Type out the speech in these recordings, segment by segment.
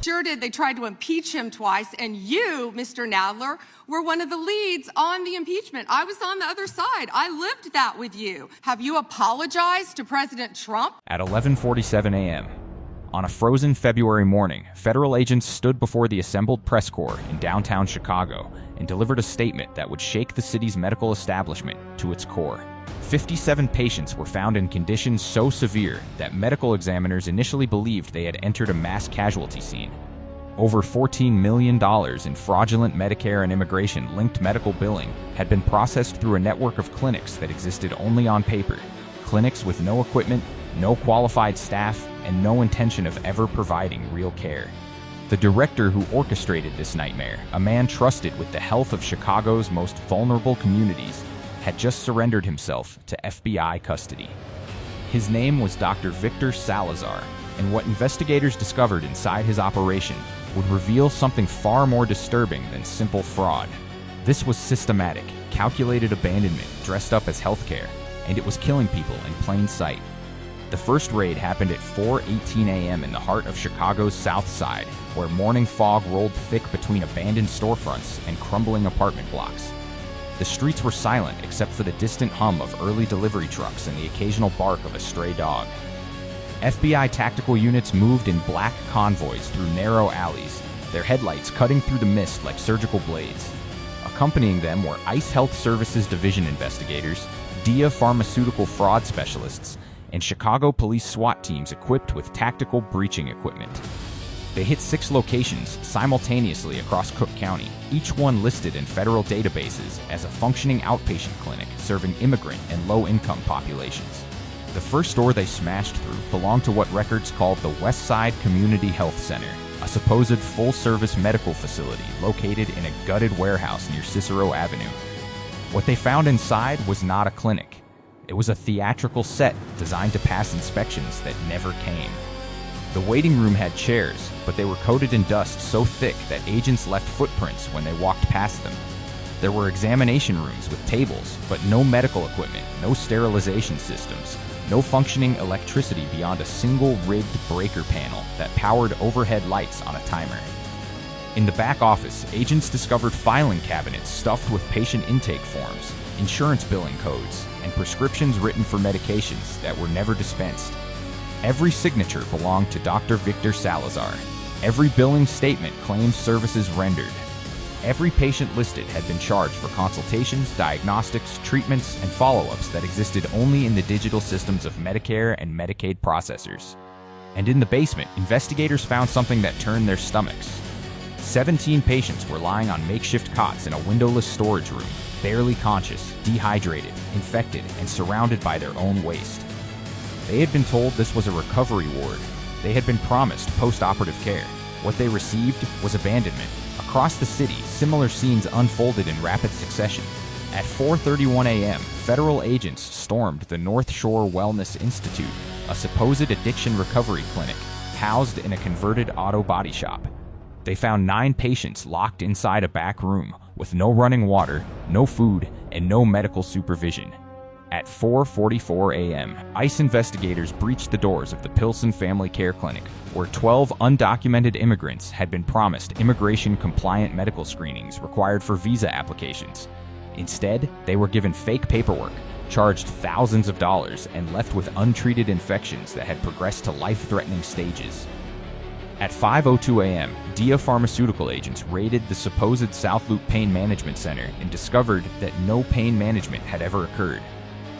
Sure did. They tried to impeach him twice, and you, Mr. Nadler, were one of the leads on the impeachment. I was on the other side. I lived that with you. Have you apologized to President Trump? At 11:47 a.m., on a frozen February morning, federal agents stood before the assembled press corps in downtown Chicago and delivered a statement that would shake the city's medical establishment to its core. 57 patients were found in conditions so severe that medical examiners initially believed they had entered a mass casualty scene. Over $14 million in fraudulent Medicare and immigration-linked medical billing had been processed through a network of clinics that existed only on paper. Clinics with no equipment, no qualified staff, and no intention of ever providing real care. The director who orchestrated this nightmare, a man trusted with the health of Chicago's most vulnerable communities, had just surrendered himself to FBI custody. His name was Dr. Victor Salazar, and what investigators discovered inside his operation would reveal something far more disturbing than simple fraud. This was systematic, calculated abandonment dressed up as healthcare, and it was killing people in plain sight. The first raid happened at 4:18 a.m. in the heart of Chicago's South Side, where morning fog rolled thick between abandoned storefronts and crumbling apartment blocks. The streets were silent except for the distant hum of early delivery trucks and the occasional bark of a stray dog. FBI tactical units moved in black convoys through narrow alleys, their headlights cutting through the mist like surgical blades. Accompanying them were ICE Health Services Division investigators, DIA pharmaceutical fraud specialists, and Chicago police SWAT teams equipped with tactical breaching equipment. They hit 6 locations simultaneously across Cook County, each one listed in federal databases as a functioning outpatient clinic serving immigrant and low-income populations. The first door they smashed through belonged to what records called the West Side Community Health Center, a supposed full-service medical facility located in a gutted warehouse near Cicero Avenue. What they found inside was not a clinic. It was a theatrical set designed to pass inspections that never came. The waiting room had chairs, but they were coated in dust so thick that agents left footprints when they walked past them. There were examination rooms with tables, but no medical equipment, no sterilization systems, no functioning electricity beyond a single rigged breaker panel that powered overhead lights on a timer. In the back office, agents discovered filing cabinets stuffed with patient intake forms, insurance billing codes, and prescriptions written for medications that were never dispensed. Every signature belonged to Dr. Victor Salazar. Every billing statement claimed services rendered. Every patient listed had been charged for consultations, diagnostics, treatments, and follow-ups that existed only in the digital systems of Medicare and Medicaid processors. And in the basement, investigators found something that turned their stomachs. 17 patients were lying on makeshift cots in a windowless storage room, barely conscious, dehydrated, infected, and surrounded by their own waste. They had been told this was a recovery ward. They had been promised post-operative care. What they received was abandonment. Across the city, similar scenes unfolded in rapid succession. At 4:31 a.m., federal agents stormed the North Shore Wellness Institute, a supposed addiction recovery clinic housed in a converted auto body shop. They found 9 patients locked inside a back room with no running water, no food, and no medical supervision. At 4:44 a.m., ICE investigators breached the doors of the Pilsen Family Care Clinic, where 12 undocumented immigrants had been promised immigration-compliant medical screenings required for visa applications. Instead, they were given fake paperwork, charged thousands of dollars, and left with untreated infections that had progressed to life-threatening stages. At 5:02 a.m., DIA pharmaceutical agents raided the supposed South Loop Pain Management Center and discovered that no pain management had ever occurred.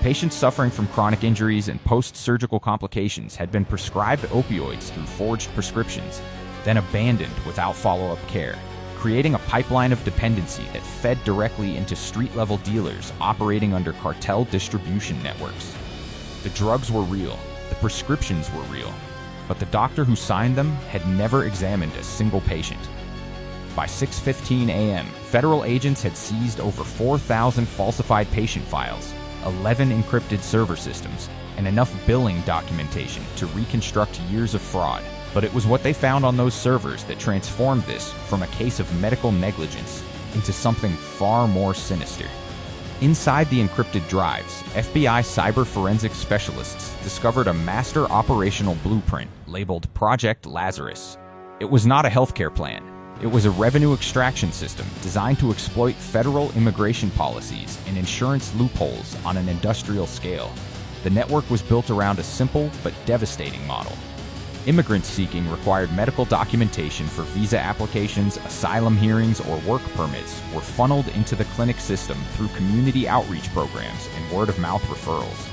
Patients suffering from chronic injuries and post-surgical complications had been prescribed opioids through forged prescriptions, then abandoned without follow-up care, creating a pipeline of dependency that fed directly into street-level dealers operating under cartel distribution networks. The drugs were real, the prescriptions were real, but the doctor who signed them had never examined a single patient. By 6:15 a.m., federal agents had seized over 4,000 falsified patient files, 11 encrypted server systems, and enough billing documentation to reconstruct years of fraud. But it was what they found on those servers that transformed this from a case of medical negligence into something far more sinister. Inside the encrypted drives, FBI cyber forensics specialists discovered a master operational blueprint labeled Project Lazarus. It was not a healthcare plan. It was a revenue extraction system designed to exploit federal immigration policies and insurance loopholes on an industrial scale. The network was built around a simple but devastating model. Immigrants seeking required medical documentation for visa applications, asylum hearings, or work permits were funneled into the clinic system through community outreach programs and word-of-mouth referrals.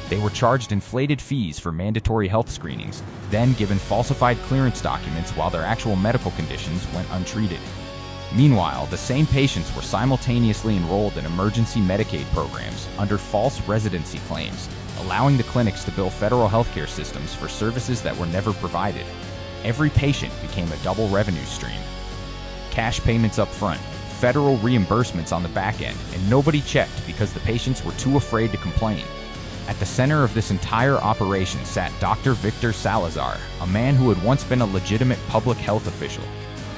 They were charged inflated fees for mandatory health screenings, then given falsified clearance documents while their actual medical conditions went untreated. Meanwhile, the same patients were simultaneously enrolled in emergency Medicaid programs under false residency claims, allowing the clinics to bill federal healthcare systems for services that were never provided. Every patient became a double revenue stream. Cash payments up front, federal reimbursements on the back end, and nobody checked because the patients were too afraid to complain. At the center of this entire operation sat Dr. Victor Salazar, a man who had once been a legitimate public health official.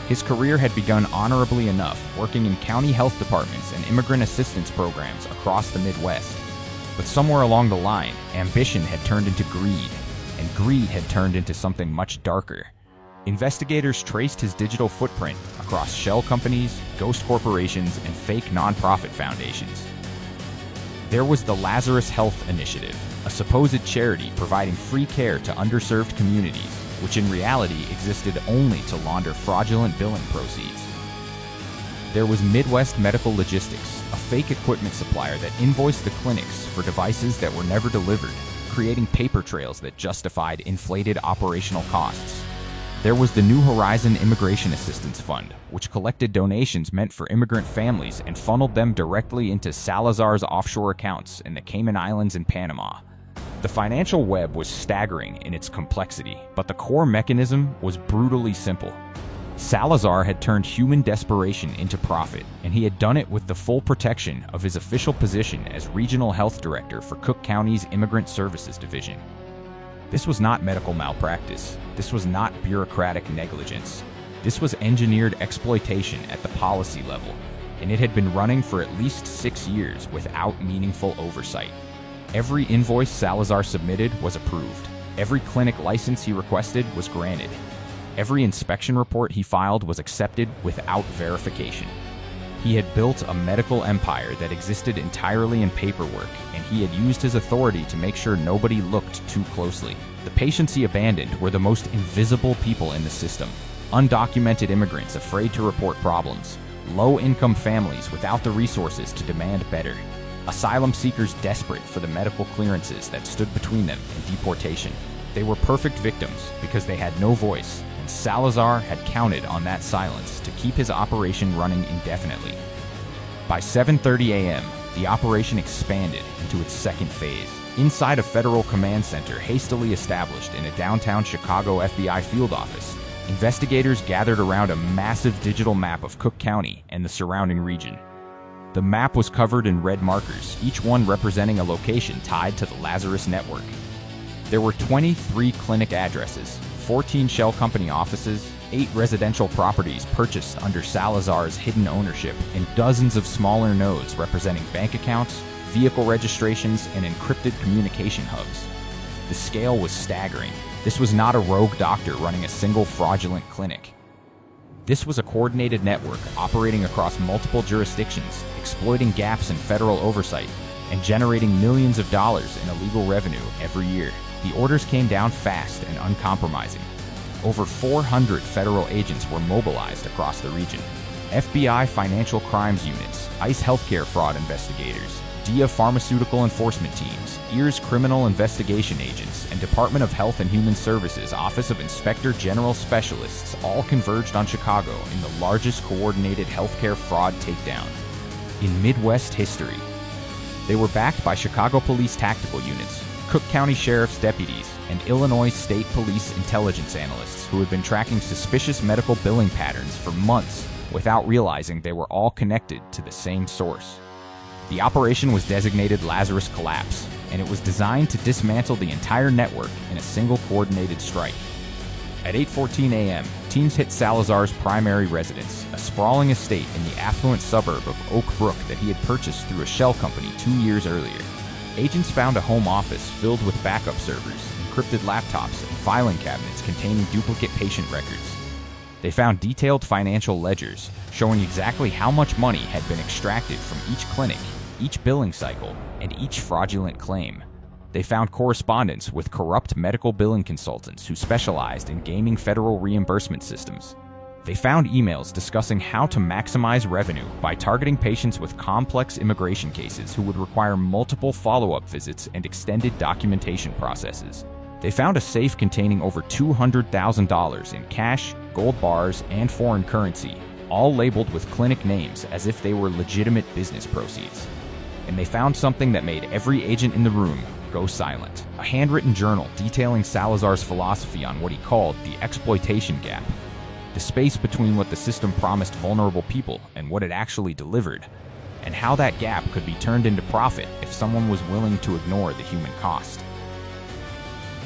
His career had begun honorably enough, working in county health departments and immigrant assistance programs across the Midwest. But somewhere along the line, ambition had turned into greed, and greed had turned into something much darker. Investigators traced his digital footprint across shell companies, ghost corporations, and fake nonprofit foundations. There was the Lazarus Health Initiative, a supposed charity providing free care to underserved communities, which in reality existed only to launder fraudulent billing proceeds. There was Midwest Medical Logistics, a fake equipment supplier that invoiced the clinics for devices that were never delivered, creating paper trails that justified inflated operational costs. There was the New Horizon Immigration Assistance Fund, which collected donations meant for immigrant families and funneled them directly into Salazar's offshore accounts in the Cayman Islands and Panama. The financial web was staggering in its complexity, but the core mechanism was brutally simple. Salazar had turned human desperation into profit, and he had done it with the full protection of his official position as Regional Health Director for Cook County's Immigrant Services Division. This was not medical malpractice. This was not bureaucratic negligence. This was engineered exploitation at the policy level, and it had been running for at least 6 years without meaningful oversight. Every invoice Salazar submitted was approved. Every clinic license he requested was granted. Every inspection report he filed was accepted without verification. He had built a medical empire that existed entirely in paperwork, and he had used his authority to make sure nobody looked too closely. The patients he abandoned were the most invisible people in the system. Undocumented immigrants afraid to report problems. Low-income families without the resources to demand better. Asylum seekers desperate for the medical clearances that stood between them and deportation. They were perfect victims because they had no voice, and Salazar had counted on that silence to keep his operation running indefinitely. By 7:30 a.m., the operation expanded into its second phase. Inside a federal command center hastily established in a downtown Chicago FBI field office, investigators gathered around a massive digital map of Cook County and the surrounding region. The map was covered in red markers, each one representing a location tied to the Lazarus network. There were 23 clinic addresses, 14 shell company offices, 8 residential properties purchased under Salazar's hidden ownership, and dozens of smaller nodes representing bank accounts, vehicle registrations, and encrypted communication hubs. The scale was staggering. This was not a rogue doctor running a single fraudulent clinic. This was a coordinated network operating across multiple jurisdictions, exploiting gaps in federal oversight, and generating millions of dollars in illegal revenue every year. The orders came down fast and uncompromising. Over 400 federal agents were mobilized across the region. FBI financial crimes units, ICE healthcare fraud investigators, DEA pharmaceutical enforcement teams, EARS criminal investigation agents, and Department of Health and Human Services Office of Inspector General specialists all converged on Chicago in the largest coordinated healthcare fraud takedown in Midwest history. They were backed by Chicago Police Tactical Units, Cook County Sheriff's deputies, and Illinois State Police intelligence analysts who had been tracking suspicious medical billing patterns for months without realizing they were all connected to the same source. The operation was designated Lazarus Collapse, and it was designed to dismantle the entire network in a single coordinated strike. At 8:14 a.m., teams hit Salazar's primary residence, a sprawling estate in the affluent suburb of Oak Brook that he had purchased through a shell company 2 years earlier. Agents found a home office filled with backup servers, encrypted laptops, and filing cabinets containing duplicate patient records. They found detailed financial ledgers showing exactly how much money had been extracted from each clinic, each billing cycle, and each fraudulent claim. They found correspondence with corrupt medical billing consultants who specialized in gaming federal reimbursement systems. They found emails discussing how to maximize revenue by targeting patients with complex immigration cases who would require multiple follow-up visits and extended documentation processes. They found a safe containing over $200,000 in cash, gold bars, and foreign currency, all labeled with clinic names as if they were legitimate business proceeds. And they found something that made every agent in the room go silent: a handwritten journal detailing Salazar's philosophy on what he called the exploitation gap, the space between what the system promised vulnerable people and what it actually delivered, and how that gap could be turned into profit if someone was willing to ignore the human cost.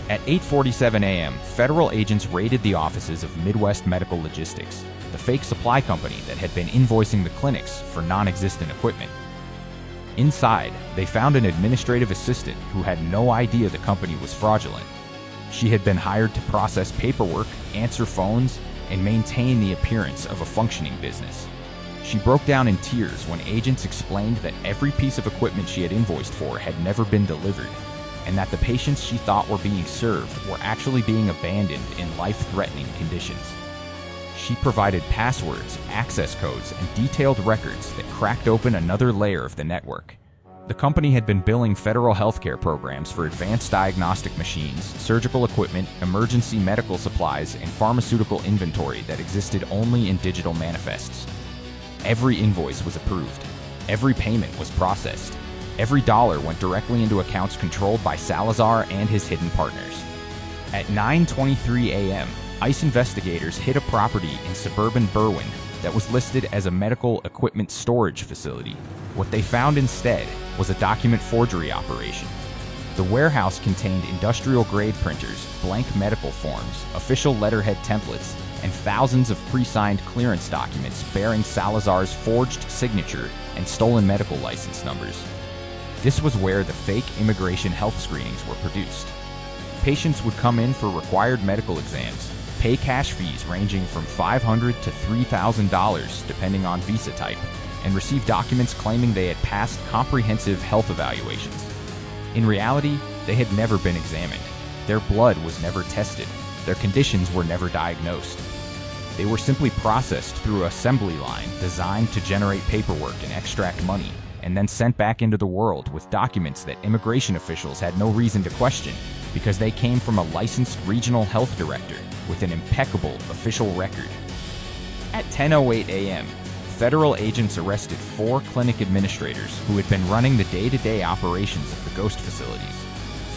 At 8:47 a.m., federal agents raided the offices of Midwest Medical Logistics, the fake supply company that had been invoicing the clinics for non-existent equipment. Inside, they found an administrative assistant who had no idea the company was fraudulent. She had been hired to process paperwork, answer phones, and maintain the appearance of a functioning business. She broke down in tears when agents explained that every piece of equipment she had invoiced for had never been delivered, and that the patients she thought were being served were actually being abandoned in life-threatening conditions. She provided passwords, access codes, and detailed records that cracked open another layer of the network. The company had been billing federal healthcare programs for advanced diagnostic machines, surgical equipment, emergency medical supplies, and pharmaceutical inventory that existed only in digital manifests. Every invoice was approved. Every payment was processed. Every dollar went directly into accounts controlled by Salazar and his hidden partners. At 9:23 a.m., ICE investigators hit a property in suburban Berwyn that was listed as a medical equipment storage facility. What they found instead was a document forgery operation. The warehouse contained industrial-grade printers, blank medical forms, official letterhead templates, and thousands of pre-signed clearance documents bearing Salazar's forged signature and stolen medical license numbers. This was where the fake immigration health screenings were produced. Patients would come in for required medical exams, pay cash fees ranging from $500 to $3,000 depending on visa type, and receive documents claiming they had passed comprehensive health evaluations. In reality, they had never been examined. Their blood was never tested. Their conditions were never diagnosed. They were simply processed through an assembly line designed to generate paperwork and extract money, and then sent back into the world with documents that immigration officials had no reason to question because they came from a licensed regional health director with an impeccable official record. At 10:08 a.m., federal agents arrested 4 clinic administrators who had been running the day-to-day operations of the ghost facilities.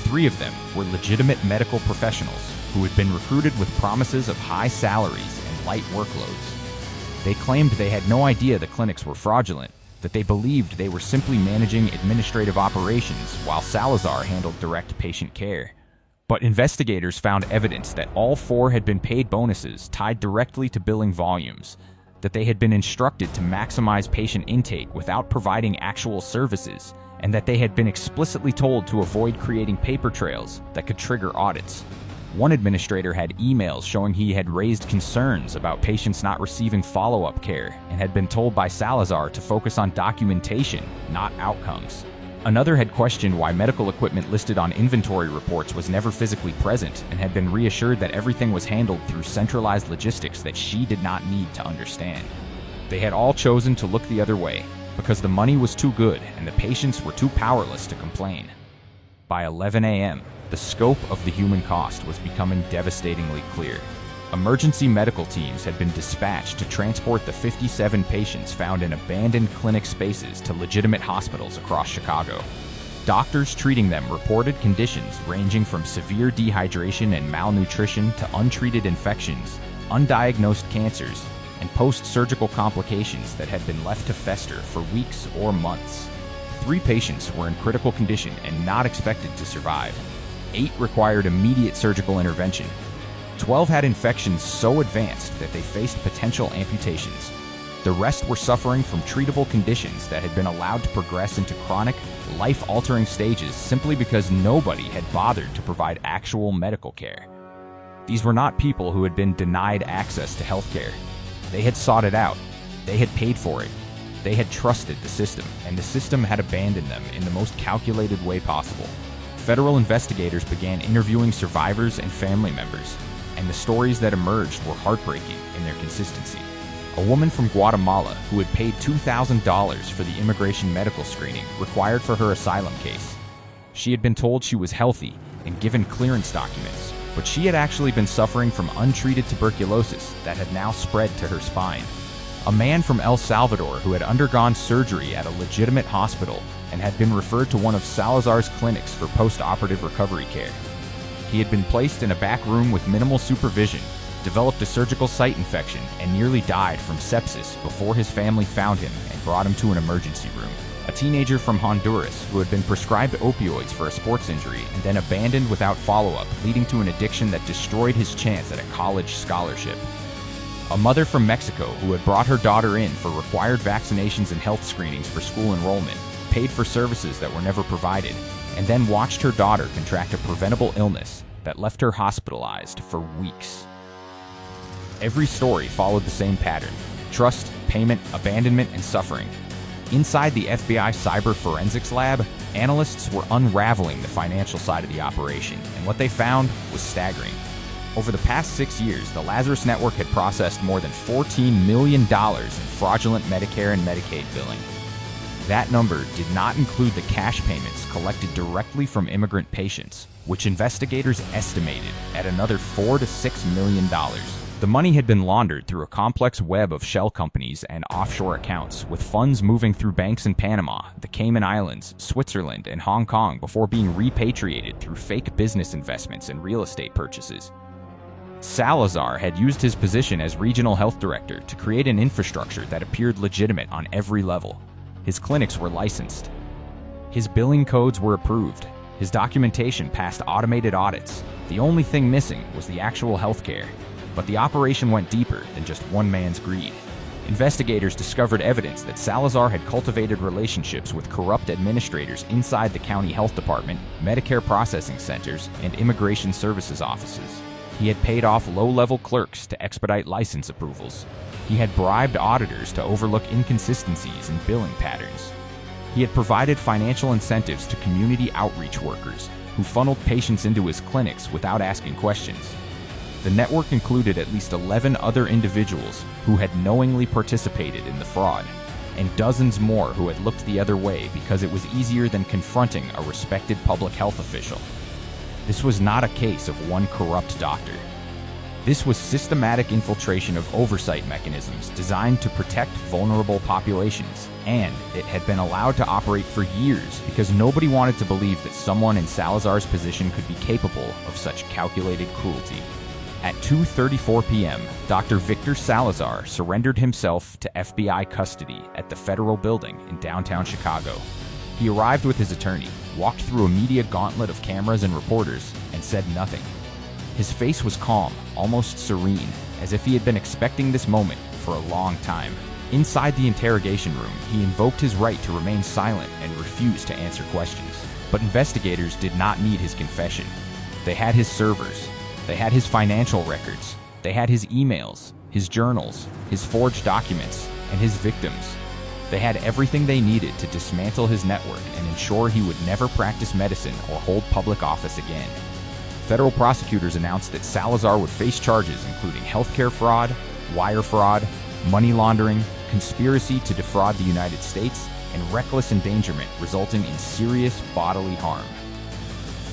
3 of them were legitimate medical professionals who had been recruited with promises of high salaries and light workloads. They claimed they had no idea the clinics were fraudulent, that they believed they were simply managing administrative operations while Salazar handled direct patient care. But investigators found evidence that all 4 had been paid bonuses tied directly to billing volumes, that they had been instructed to maximize patient intake without providing actual services, and that they had been explicitly told to avoid creating paper trails that could trigger audits. One administrator had emails showing he had raised concerns about patients not receiving follow-up care and had been told by Salazar to focus on documentation, not outcomes. Another had questioned why medical equipment listed on inventory reports was never physically present and had been reassured that everything was handled through centralized logistics that she did not need to understand. They had all chosen to look the other way because the money was too good and the patients were too powerless to complain. By 11 a.m., the scope of the human cost was becoming devastatingly clear. Emergency medical teams had been dispatched to transport the 57 patients found in abandoned clinic spaces to legitimate hospitals across Chicago. Doctors treating them reported conditions ranging from severe dehydration and malnutrition to untreated infections, undiagnosed cancers, and post-surgical complications that had been left to fester for weeks or months. 3 patients were in critical condition and not expected to survive. 8 required immediate surgical intervention. 12 had infections so advanced that they faced potential amputations. The rest were suffering from treatable conditions that had been allowed to progress into chronic, life-altering stages simply because nobody had bothered to provide actual medical care. These were not people who had been denied access to healthcare. They had sought it out. They had paid for it. They had trusted the system, and the system had abandoned them in the most calculated way possible. Federal investigators began interviewing survivors and family members, and the stories that emerged were heartbreaking in their consistency. A woman from Guatemala who had paid $2,000 for the immigration medical screening required for her asylum case. She had been told she was healthy and given clearance documents, but she had actually been suffering from untreated tuberculosis that had now spread to her spine. A man from El Salvador who had undergone surgery at a legitimate hospital and had been referred to one of Salazar's clinics for post-operative recovery care. He had been placed in a back room with minimal supervision, developed a surgical site infection, and nearly died from sepsis before his family found him and brought him to an emergency room. A teenager from Honduras who had been prescribed opioids for a sports injury and then abandoned without follow-up, leading to an addiction that destroyed his chance at a college scholarship. A mother from Mexico who had brought her daughter in for required vaccinations and health screenings for school enrollment, paid for services that were never provided, and then watched her daughter contract a preventable illness that left her hospitalized for weeks. Every story followed the same pattern: trust, payment, abandonment, and suffering. Inside the FBI Cyber Forensics Lab, analysts were unraveling the financial side of the operation, and what they found was staggering. Over the past 6 years, the Lazarus Network had processed more than $14 million in fraudulent Medicare and Medicaid billing. That number did not include the cash payments collected directly from immigrant patients, which investigators estimated at another $4 to $6 million. The money had been laundered through a complex web of shell companies and offshore accounts, with funds moving through banks in Panama, the Cayman Islands, Switzerland, and Hong Kong before being repatriated through fake business investments and real estate purchases. Salazar had used his position as regional health director to create an infrastructure that appeared legitimate on every level. His clinics were licensed. His billing codes were approved. His documentation passed automated audits. The only thing missing was the actual healthcare. But the operation went deeper than just one man's greed. Investigators discovered evidence that Salazar had cultivated relationships with corrupt administrators inside the county health department, Medicare processing centers, and immigration services offices. He had paid off low-level clerks to expedite license approvals. He had bribed auditors to overlook inconsistencies in billing patterns. He had provided financial incentives to community outreach workers who funneled patients into his clinics without asking questions. The network included at least 11 other individuals who had knowingly participated in the fraud, and dozens more who had looked the other way because it was easier than confronting a respected public health official. This was not a case of one corrupt doctor. This was systematic infiltration of oversight mechanisms designed to protect vulnerable populations, and it had been allowed to operate for years because nobody wanted to believe that someone in Salazar's position could be capable of such calculated cruelty. At 2:34 p.m., Dr. Victor Salazar surrendered himself to FBI custody at the federal building in downtown Chicago. He arrived with his attorney, walked through a media gauntlet of cameras and reporters, and said nothing. His face was calm, almost serene, as if he had been expecting this moment for a long time. Inside the interrogation room, he invoked his right to remain silent and refused to answer questions. But investigators did not need his confession. They had his servers. They had his financial records. They had his emails, his journals, his forged documents, and his victims. They had everything they needed to dismantle his network and ensure he would never practice medicine or hold public office again. Federal prosecutors announced that Salazar would face charges including healthcare fraud, wire fraud, money laundering, conspiracy to defraud the United States, and reckless endangerment resulting in serious bodily harm.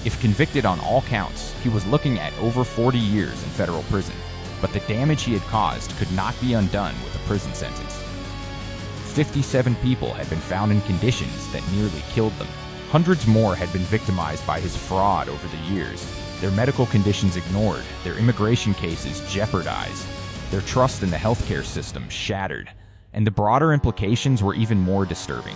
If convicted on all counts, he was looking at over 40 years in federal prison, but the damage he had caused could not be undone with a prison sentence. 57 people had been found in conditions that nearly killed them. Hundreds more had been victimized by his fraud over the years, their medical conditions ignored, their immigration cases jeopardized, their trust in the healthcare system shattered, and the broader implications were even more disturbing.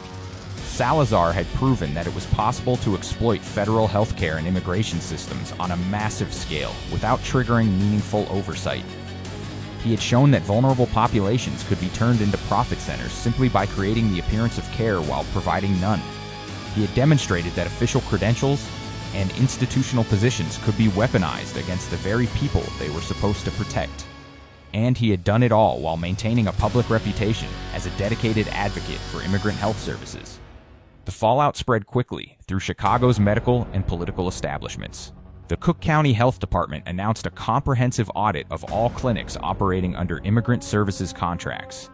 Salazar had proven that it was possible to exploit federal healthcare and immigration systems on a massive scale without triggering meaningful oversight. He had shown that vulnerable populations could be turned into profit centers simply by creating the appearance of care while providing none. He had demonstrated that official credentials, and institutional positions could be weaponized against the very people they were supposed to protect. And he had done it all while maintaining a public reputation as a dedicated advocate for immigrant health services. The fallout spread quickly through Chicago's medical and political establishments. The Cook County Health Department announced a comprehensive audit of all clinics operating under immigrant services contracts.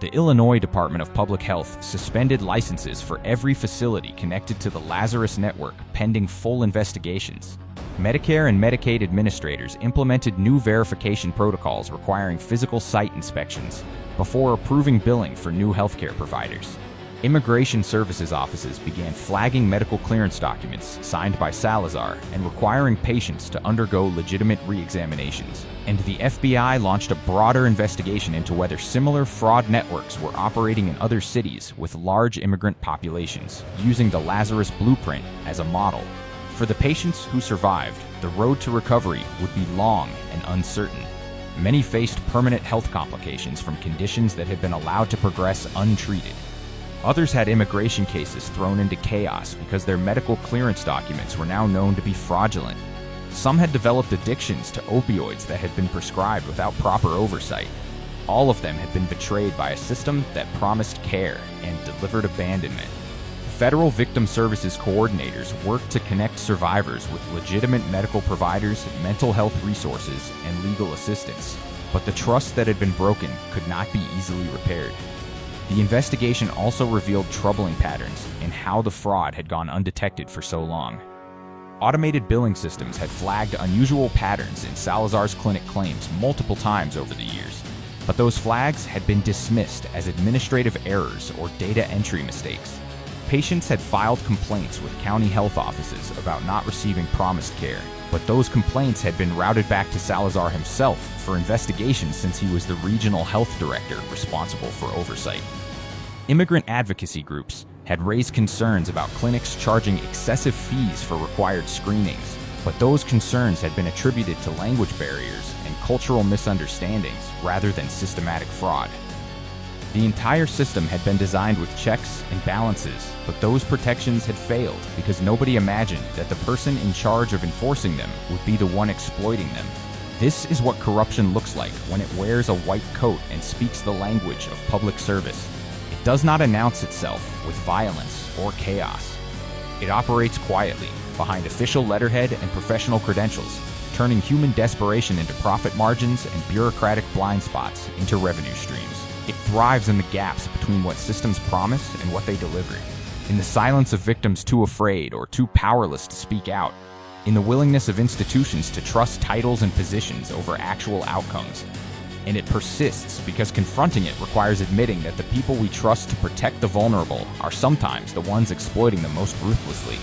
The Illinois Department of Public Health suspended licenses for every facility connected to the Lazarus network pending full investigations. Medicare and Medicaid administrators implemented new verification protocols requiring physical site inspections before approving billing for new healthcare providers. Immigration services offices began flagging medical clearance documents signed by Salazar and requiring patients to undergo legitimate re-examinations. And the FBI launched a broader investigation into whether similar fraud networks were operating in other cities with large immigrant populations, using the Lazarus blueprint as a model. For the patients who survived, the road to recovery would be long and uncertain. Many faced permanent health complications from conditions that had been allowed to progress untreated. Others had immigration cases thrown into chaos because their medical clearance documents were now known to be fraudulent. Some had developed addictions to opioids that had been prescribed without proper oversight. All of them had been betrayed by a system that promised care and delivered abandonment. Federal Victim Services coordinators worked to connect survivors with legitimate medical providers, mental health resources, and legal assistance. But the trust that had been broken could not be easily repaired. The investigation also revealed troubling patterns in how the fraud had gone undetected for so long. Automated billing systems had flagged unusual patterns in Salazar's clinic claims multiple times over the years, but those flags had been dismissed as administrative errors or data entry mistakes. Patients had filed complaints with county health offices about not receiving promised care, but those complaints had been routed back to Salazar himself for investigation since he was the regional health director responsible for oversight. Immigrant advocacy groups had raised concerns about clinics charging excessive fees for required screenings, but those concerns had been attributed to language barriers and cultural misunderstandings rather than systematic fraud. The entire system had been designed with checks and balances, but those protections had failed because nobody imagined that the person in charge of enforcing them would be the one exploiting them. This is what corruption looks like when it wears a white coat and speaks the language of public service. It does not announce itself with violence or chaos. It operates quietly, behind official letterhead and professional credentials, turning human desperation into profit margins and bureaucratic blind spots into revenue streams. It thrives in the gaps between what systems promise and what they deliver, in the silence of victims too afraid or too powerless to speak out, in the willingness of institutions to trust titles and positions over actual outcomes. And it persists because confronting it requires admitting that the people we trust to protect the vulnerable are sometimes the ones exploiting them most ruthlessly.